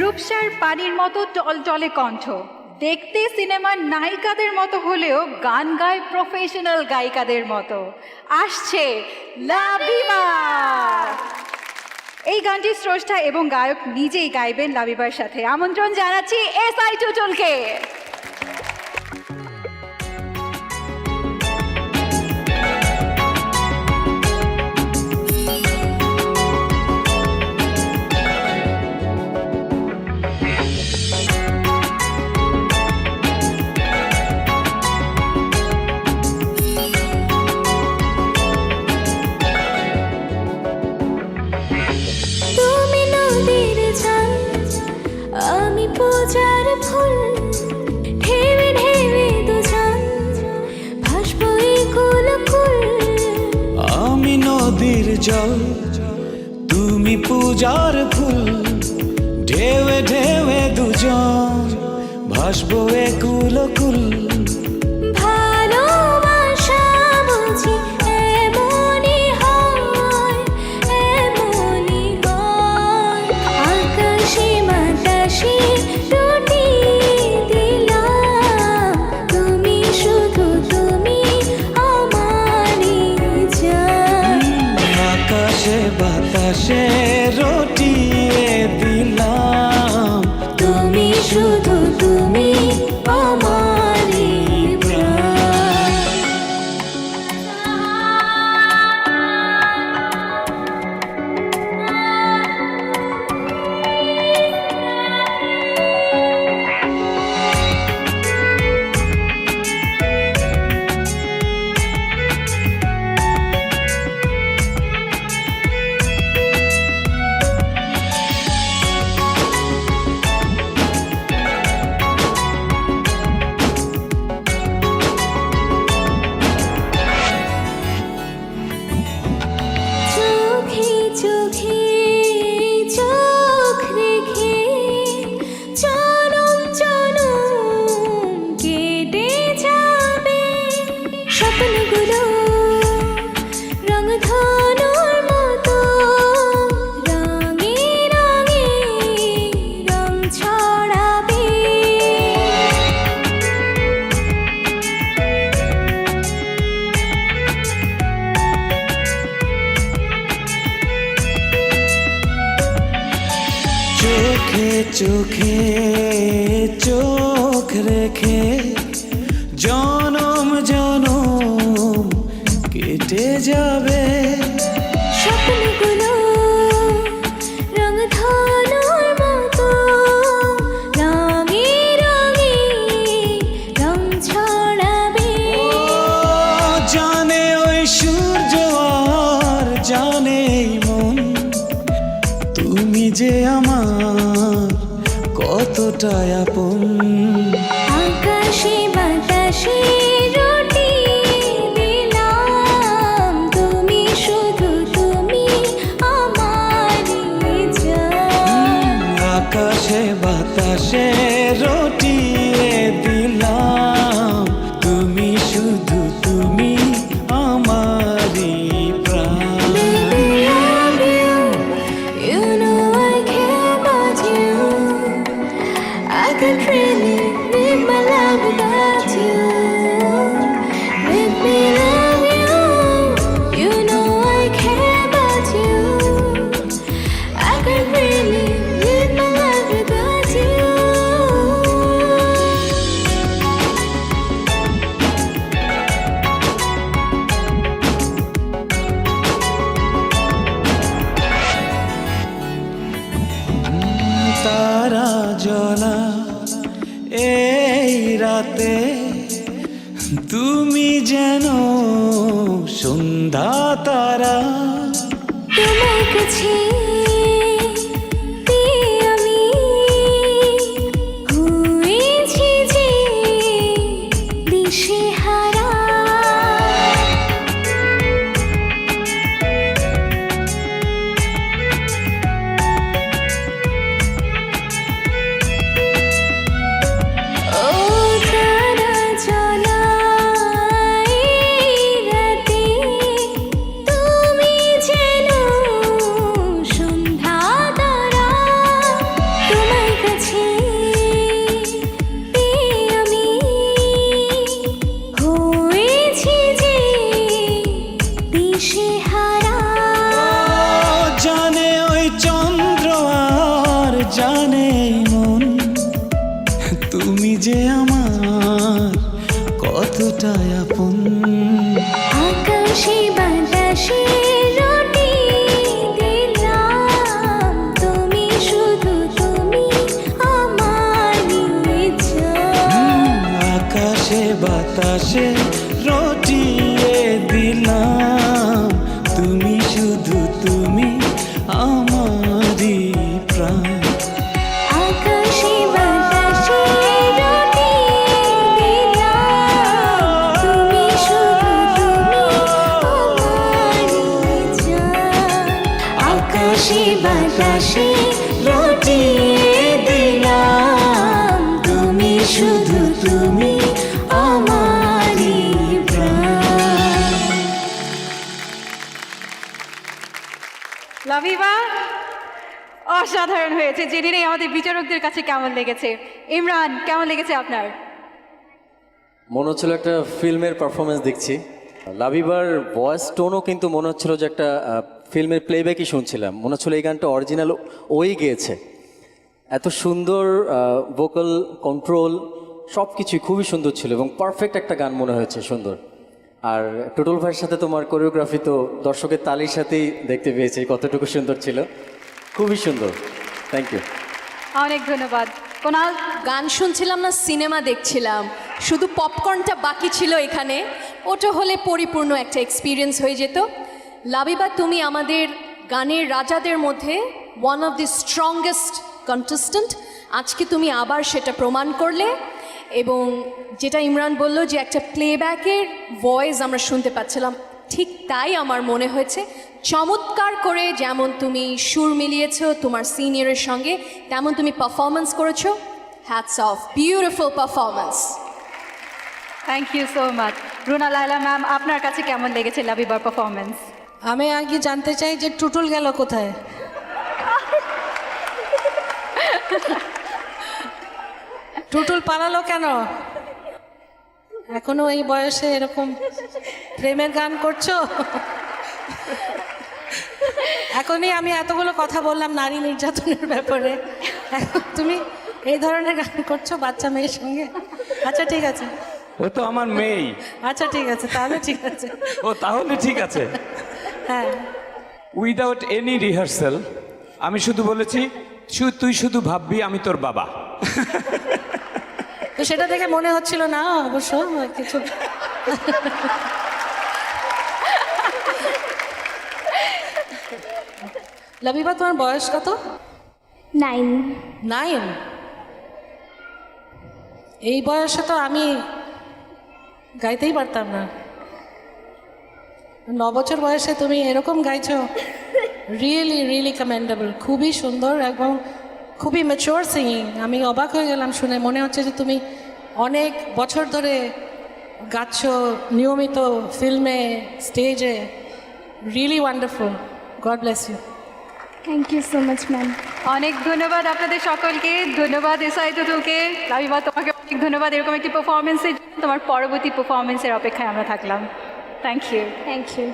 রূপসার পানির মতো টলটলে কণ্ঠ, দেখতে সিনেমার নায়িকাদের মতো হলেও গান গায় প্রফেশনাল গায়িকাদের মতো। আসছে লাবিবা। এই গানটি স্রষ্টা এবং গায়ক নিজেই গাইবেন লাবিবার সাথে। আমন্ত্রণ জানাচ্ছি SI টুটুলকে। পূজার ফুল ঢেবে ঢেবে দুজন ভাসবো এই কুলকুল। আমি নদীর জল, তুমি পূজার ফুল, ঢেউে ঢেউে দুজন ভাসবো এ কুলকুল। ভালোবাসা বুঝি এমনই হয়, এমনই হয়। আকাশে বাতাসে বাতাসে রটিয়ে দিলাম, তুমি শুধু তুমি আমারই প্রাণ। স্বপ্নগুলো রংধনুর মতো রঙে রঙে রং ছড়াবে। চোখে চোখে চোখ রেখে জনম জনম কেটে যাবে। স্বপ্নগুলো রংধনুর মতো রঙে রঙে রং ছড়াবে। জানে ওই সূর্য আর জানে এই মন, তুমি যে আমার কতটা আপন। আকাশে বাতাসে রটি দিলাম, তুমি শুধু তুমি আমারই জান। আকাশে বাতাসে রটিয়ে দিলাম, তুমি শুধু তুমি আমারই প্রাণ। You know I care about you. I could really live my life without you. Let me love you. You know I care about you. I could really live my life without you. তারা জ্বলা এই রাতে তুমি যেন সন্ধ্যা তারা। তোমার কাছে আমি হয়েছি যে দিশেহারা। ও তারা জ্বলা এই রাতে তুমি যেন জানে এই মন তুমি যে আমার কতটা আপন। আকাশে বাতাসে রটি দিলাম, তুমি শুধু তুমি আমারই জান। আকাশে বাতাসে রটিয়ে দিলাম, তুমি শুধু তুমি আমারই প্রাণ। আকাশে বাতাসে রটি দিলাম, তুমি শুধু তুমি আমারই জান। আকাশে বাতাসে রটিয়ে দিলাম, তুমি শুধু তুমি আমারই প্রাণ। লাবিবা অসাধারণ হয়েছে। জেনে নেই আমাদের বিচারকদের কাছে কেমন লেগেছে। ইমরান, কেমন লেগেছে আপনার? মনে হচ্ছিল একটা ফিল্মের পারফরমেন্স দেখছি। লাবিবার ভয়েস টোনও কিন্তু মনে হচ্ছিল যে একটা ফিল্মের প্লেব্যাকই শুনছিলাম। মনে হচ্ছিল এই গানটা অরিজিনাল ওই গেয়েছে। এত সুন্দর ভোকাল কন্ট্রোল সব কিছুই খুবই সুন্দর ছিল এবং পারফেক্ট একটা গান মনে হয়েছে, সুন্দর। আর টুটুল ভাইয়ের সাথে তোমার কোরিওগ্রাফি তো দর্শকের তালির সাথেই দেখতে পেয়েছি কতটুকু সুন্দর ছিল, খুবই সুন্দর। Thank you. অনেক ধন্যবাদ। কোনাল, গান শুনছিলাম না, সিনেমা দেখছিলাম। শুধু পপকর্নটা বাকি ছিল এখানে, ওটা হলে পরিপূর্ণ একটা এক্সপিরিয়েন্স হয়ে যেত। লাবিবা, তুমি আমাদের গানের রাজাদের মধ্যে one of the strongest contestant. আজকে তুমি আবার সেটা প্রমাণ করলে এবং যেটা ইমরান বলল যে একটা প্লেব্যাকের ভয়েস আমরা শুনতে পাচ্ছিলাম, ঠিক তাই আমার মনে হয়েছে। চমৎকার করে যেমন তুমি সুর মিলিয়েছো তোমার সিনিয়রের সঙ্গে, তেমন তুমি পারফরমেন্স করেছো। Hats off, beautiful performance. Thank you so much. Runa Laila ma'am, আপনার কাছে কেমন লেগেছে লাবিবার পারফরমেন্স? আমি আগে জানতে চাই যে টুটুল গেল কোথায়? টুটুল পালালো কেন? এখনো এই বয়সে এরকম প্রেমের গান করছো? এখনই আমি এতগুলো কথা বললাম নারী নির্যাতনের ব্যাপারে, এখন তুমি এই ধরনের গান করছো বাচ্চা মেয়ের সঙ্গে? আচ্ছা ঠিক আছে, ও তো আমার মেয়েই। আচ্ছা ঠিক আছে, তাহলে ঠিক আছে। ও তাহলে ঠিক আছে। হ্যাঁ, উইদাউট এনি রিহার্সাল আমি শুধু বলেছি তুই শুধু ভাববি আমি তোর বাবা। তো সেটা দেখে মনে হচ্ছিল না অবশ্য কিছু। লাবিবা, তোমার বয়স কত? 9 9? এই বয়সে তো আমি গাইতেই পারতাম না। 9 বছর বয়সে তুমি এরকম গাইছো, রিয়েলি রিয়েলি কমেন্ডেবল। খুবই সুন্দর এবং খুবই ম্যাচিওর সিঙ্গিং। আমি অবাক হয়ে গেলাম শুনে, মনে হচ্ছে যে তুমি অনেক বছর ধরে গাচ্ছ নিয়মিত ফিল্মে, স্টেজে। Really wonderful, God bless you. Thank you so much ma'am. অনেক ধন্যবাদ আপনাদের সকলকে। ধন্যবাদ এসআই টুটুলকে। লাবিবা, তোমাকে অনেক ধন্যবাদ এরকম একটি পারফরমেন্সের। তোমার পরবর্তী পারফরমেন্সের অপেক্ষায় আমরা থাকলাম। Thank you. Thank you.